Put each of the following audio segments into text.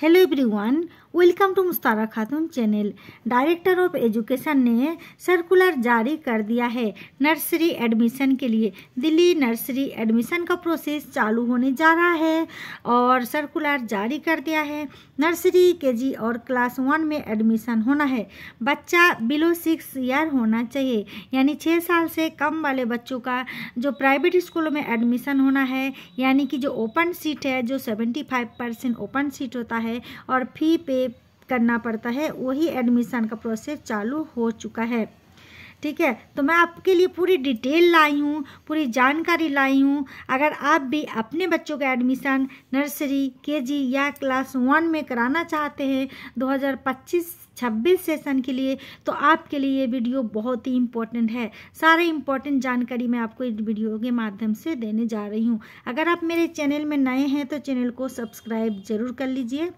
Hello everyone, welcome to मुस्तारा Khatoon channel. Director of education ने circular जारी कर दिया है नर्सरी एडमिशन के लिए। दिल्ली नर्सरी एडमिशन का प्रोसेस चालू होने जा रहा है और सर्कुलर जारी कर दिया है। नर्सरी, केजी और क्लास 1 में एडमिशन होना है। बच्चा बिलो 6 ईयर होना चाहिए, यानी 6 साल से कम वाले बच्चों का जो प्राइवेट स्कूलों में एडमिशन होना है, यानी कि जो ओपन सीट है, जो 75% ओपन सीट होता है और फी पे करना पड़ता है, वही एडमिशन का प्रोसेस चालू हो चुका है। ठीक है, तो मैं आपके लिए पूरी डिटेल लाई हूँ, पूरी जानकारी लाई हूँ। अगर आप भी अपने बच्चों का एडमिशन नर्सरी, केजी या क्लास 1 में कराना चाहते हैं 2025-26 सेशन के लिए, तो आपके लिए ये वीडियो बहुत ही इम्पोर्टेंट है। सारे इम्पोर्टेंट जानकारी मैं आपको इस वीडियो के माध्यम से देने जा रही हूँ। अगर आप मेरे चैनल में नए हैं तो चैनल को सब्सक्राइब जरूर कर लीजिए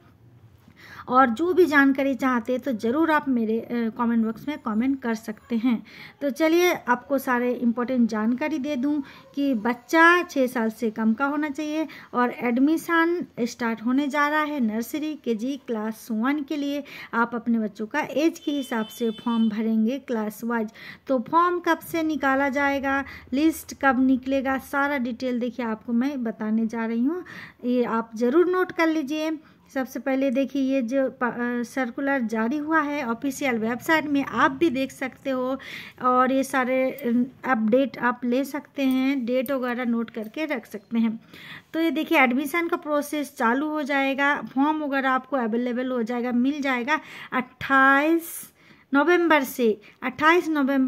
और जो भी जानकारी चाहते हैं तो ज़रूर आप मेरे कमेंट बॉक्स में कमेंट कर सकते हैं। तो चलिए आपको सारे इम्पोर्टेंट जानकारी दे दूं कि बच्चा 6 साल से कम का होना चाहिए और एडमिशन स्टार्ट होने जा रहा है नर्सरी, केजी, क्लास 1 के लिए। आप अपने बच्चों का एज के हिसाब से फॉर्म भरेंगे क्लास वाइज। तो फॉर्म कब से निकाला जाएगा, लिस्ट कब निकलेगा, सारा डिटेल देखिए आपको मैं बताने जा रही हूँ। ये आप ज़रूर नोट कर लीजिए। सबसे पहले देखिए, ये जो सर्कुलर जारी हुआ है ऑफिशियल वेबसाइट में आप भी देख सकते हो और ये सारे अपडेट आप ले सकते हैं, डेट वगैरह नोट करके रख सकते हैं। तो ये देखिए एडमिशन का प्रोसेस चालू हो जाएगा। फॉर्म वगैरह आपको अवेलेबल हो जाएगा, मिल जाएगा 28 नवंबर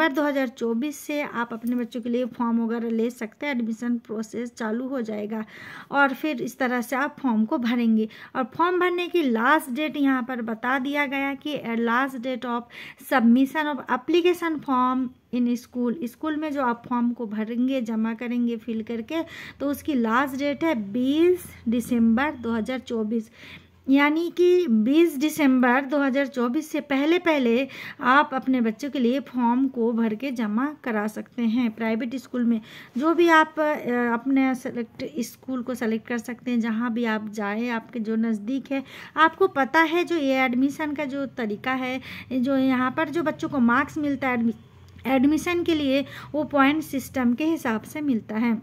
2024 से आप अपने बच्चों के लिए फॉर्म वगैरह ले सकते हैं। एडमिशन प्रोसेस चालू हो जाएगा और फिर इस तरह से आप फॉर्म को भरेंगे। और फॉर्म भरने की लास्ट डेट यहाँ पर बता दिया गया कि last date of submission of application form in school में जो आप फॉर्म को भरेंगे, जमा करेंगे फिल करके, तो उसकी लास्ट डेट है 20 दिसंबर 2024। यानी कि 20 दिसंबर 2024 से पहले आप अपने बच्चों के लिए फॉर्म को भर के जमा करा सकते हैं। प्राइवेट स्कूल में जो भी आप अपने स्कूल को सेलेक्ट कर सकते हैं, जहां भी आप जाए, आपके जो नज़दीक है। आपको पता है जो ये एडमिशन का जो तरीका है, जो यहाँ पर जो बच्चों को मार्क्स मिलता है एडमिशन के लिए, वो पॉइंट सिस्टम के हिसाब से मिलता है।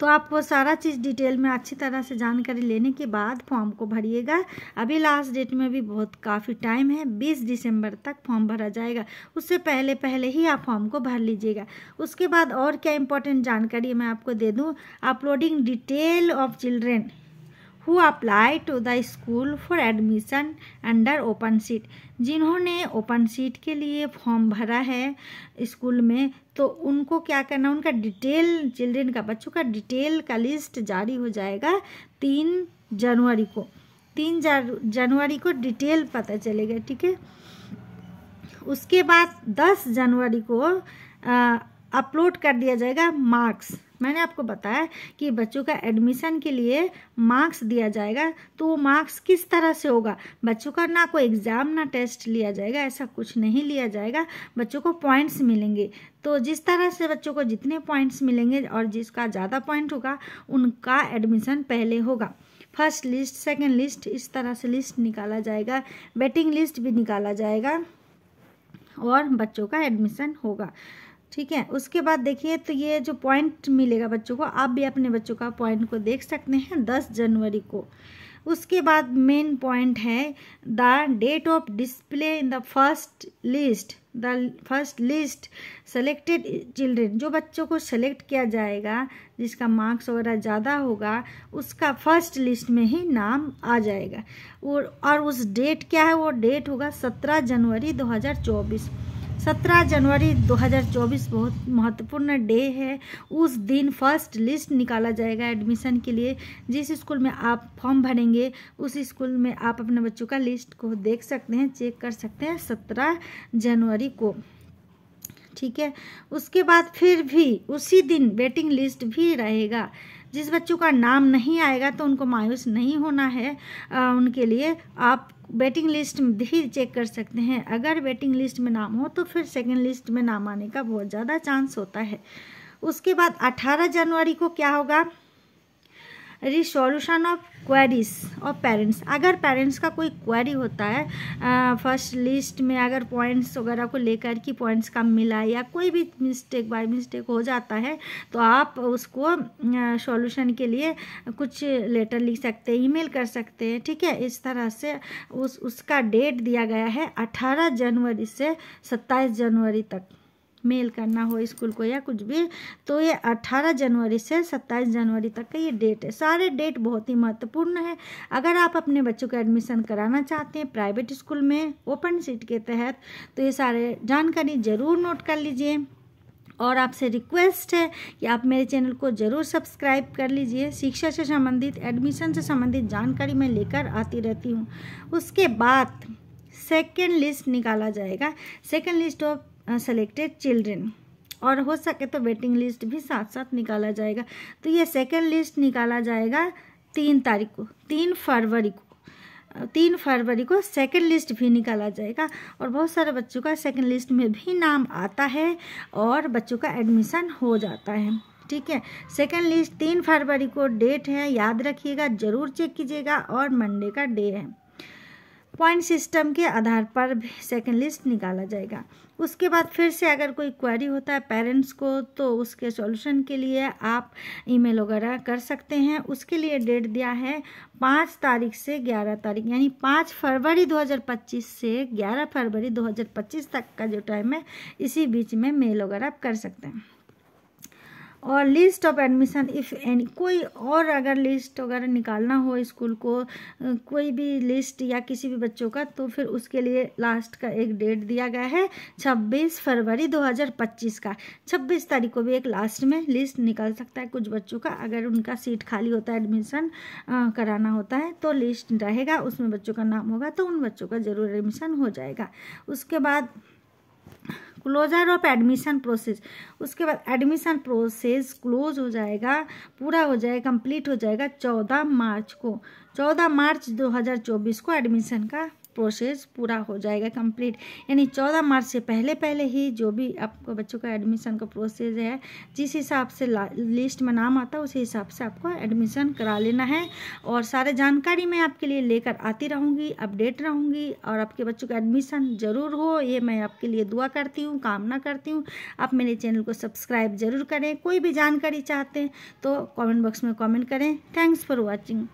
तो आप वो सारा चीज़ डिटेल में अच्छी तरह से जानकारी लेने के बाद फॉर्म को भरिएगा। अभी लास्ट डेट में भी बहुत काफ़ी टाइम है, 20 दिसंबर तक फॉर्म भरा जाएगा। उससे पहले ही आप फॉर्म को भर लीजिएगा। उसके बाद और क्या इंपॉर्टेंट जानकारी मैं आपको दे दूँ, uploading detail of children who apply to the school for admission under open seat. जिन्होंने ओपन सीट के लिए फॉर्म भरा है स्कूल में, तो उनको क्या करना, उनका डिटेल, चिल्ड्रेन का, बच्चों का डिटेल का लिस्ट जारी हो जाएगा 3 जनवरी को। 3 जनवरी को डिटेल पता चलेगा। ठीक है, उसके बाद 10 जनवरी को अपलोड कर दिया जाएगा मार्क्स। मैंने आपको बताया कि बच्चों का एडमिशन के लिए मार्क्स दिया जाएगा। तो वो मार्क्स किस तरह से होगा, बच्चों का ना कोई एग्ज़ाम ना टेस्ट लिया जाएगा, ऐसा कुछ नहीं लिया जाएगा। बच्चों को पॉइंट्स मिलेंगे। तो जिस तरह से बच्चों को जितने पॉइंट्स मिलेंगे और जिसका ज़्यादा पॉइंट होगा उनका एडमिशन पहले होगा। फर्स्ट लिस्ट, सेकेंड लिस्ट, इस तरह से लिस्ट निकाला जाएगा। वेटिंग लिस्ट भी निकाला जाएगा और बच्चों का एडमिशन होगा। ठीक है, उसके बाद देखिए, तो ये जो पॉइंट मिलेगा बच्चों को, आप भी अपने बच्चों का पॉइंट को देख सकते हैं 10 जनवरी को। उसके बाद मेन पॉइंट है the date of display in the first list selected children. जो बच्चों को सेलेक्ट किया जाएगा, जिसका मार्क्स वगैरह ज़्यादा होगा, उसका फर्स्ट लिस्ट में ही नाम आ जाएगा। और उस डेट क्या है, वो डेट होगा 17 जनवरी 2024। 17 जनवरी 2024 बहुत महत्वपूर्ण डे है। उस दिन फर्स्ट लिस्ट निकाला जाएगा एडमिशन के लिए। जिस स्कूल में आप फॉर्म भरेंगे उस स्कूल में आप अपने बच्चों का लिस्ट को देख सकते हैं, चेक कर सकते हैं 17 जनवरी को। ठीक है, उसके बाद फिर भी उसी दिन वेटिंग लिस्ट भी रहेगा। जिस बच्चों का नाम नहीं आएगा तो उनको मायूस नहीं होना है। उनके लिए आप वेटिंग लिस्ट भी चेक कर सकते हैं। अगर वेटिंग लिस्ट में नाम हो तो फिर सेकंड लिस्ट में नाम आने का बहुत ज़्यादा चांस होता है। उसके बाद 18 जनवरी को क्या होगा, रिसोल्यूशन ऑफ क्वेरीज और पेरेंट्स। अगर पेरेंट्स का कोई क्वेरी होता है फर्स्ट लिस्ट में, अगर पॉइंट्स वगैरह को लेकर कि पॉइंट्स कम मिला या कोई भी मिस्टेक बाय मिस्टेक हो जाता है, तो आप उसको सॉल्यूशन के लिए कुछ लेटर लिख सकते हैं, ईमेल कर सकते हैं। ठीक है, इस तरह से उसका डेट दिया गया है 18 जनवरी से 27 जनवरी तक मेल करना हो स्कूल को या कुछ भी, तो ये 18 जनवरी से 27 जनवरी तक का ये डेट है। सारे डेट बहुत ही महत्वपूर्ण है। अगर आप अपने बच्चों को एडमिशन कराना चाहते हैं प्राइवेट स्कूल में ओपन सीट के तहत, तो ये सारे जानकारी ज़रूर नोट कर लीजिए। और आपसे रिक्वेस्ट है कि आप मेरे चैनल को ज़रूर सब्सक्राइब कर लीजिए। शिक्षा से संबंधित, एडमिशन से संबंधित जानकारी मैं लेकर आती रहती हूँ। उसके बाद सेकेंड लिस्ट निकाला जाएगा, second list of selected children, और हो सके तो वेटिंग लिस्ट भी साथ साथ निकाला जाएगा। तो ये सेकेंड लिस्ट निकाला जाएगा 3 तारीख को, 3 फरवरी को सेकेंड लिस्ट भी निकाला जाएगा। और बहुत सारे बच्चों का सेकेंड लिस्ट में भी नाम आता है और बच्चों का एडमिशन हो जाता है। ठीक है, सेकेंड लिस्ट 3 फरवरी को डेट है, याद रखिएगा, ज़रूर चेक कीजिएगा, और मंडे का डे है। पॉइंट सिस्टम के आधार पर भी सेकेंड लिस्ट निकाला जाएगा। उसके बाद फिर से अगर कोई क्वेरी होता है पेरेंट्स को, तो उसके सॉल्यूशन के लिए आप ईमेल वगैरह कर सकते हैं। उसके लिए डेट दिया है 5 तारीख से 11 तारीख, यानी 5 फरवरी 2025 से 11 फरवरी 2025 तक का जो टाइम है, इसी बीच में मेल वगैरह आप कर सकते हैं। और list of admission if any, कोई और अगर लिस्ट वगैरह निकालना हो स्कूल को, कोई भी लिस्ट या किसी भी बच्चों का, तो फिर उसके लिए लास्ट का एक डेट दिया गया है 26 फरवरी 2025 का। 26 तारीख को भी एक लास्ट में लिस्ट निकल सकता है कुछ बच्चों का, अगर उनका सीट खाली होता है, एडमिशन कराना होता है, तो लिस्ट रहेगा, उसमें बच्चों का नाम होगा, तो उन बच्चों का ज़रूर एडमिशन हो जाएगा। उसके बाद क्लोजर ऑफ एडमिशन प्रोसेस, उसके बाद एडमिशन प्रोसेस क्लोज हो जाएगा, पूरा हो जाएगा, कंप्लीट हो जाएगा 14 मार्च को। 14 मार्च 2024 को एडमिशन का प्रोसेस पूरा हो जाएगा कंप्लीट, यानी 14 मार्च से पहले पहले ही जो भी आपको बच्चों का एडमिशन का प्रोसेस है, जिस हिसाब से लिस्ट में नाम आता है उसी हिसाब से आपको एडमिशन करा लेना है। और सारे जानकारी मैं आपके लिए लेकर आती रहूँगी, अपडेट रहूँगी, और आपके बच्चों का एडमिशन ज़रूर हो, ये मैं आपके लिए दुआ करती हूँ, कामना करती हूँ। आप मेरे चैनल को सब्सक्राइब ज़रूर करें। कोई भी जानकारी चाहते हैं तो कमेंट बॉक्स में कमेंट करें। Thanks for watching.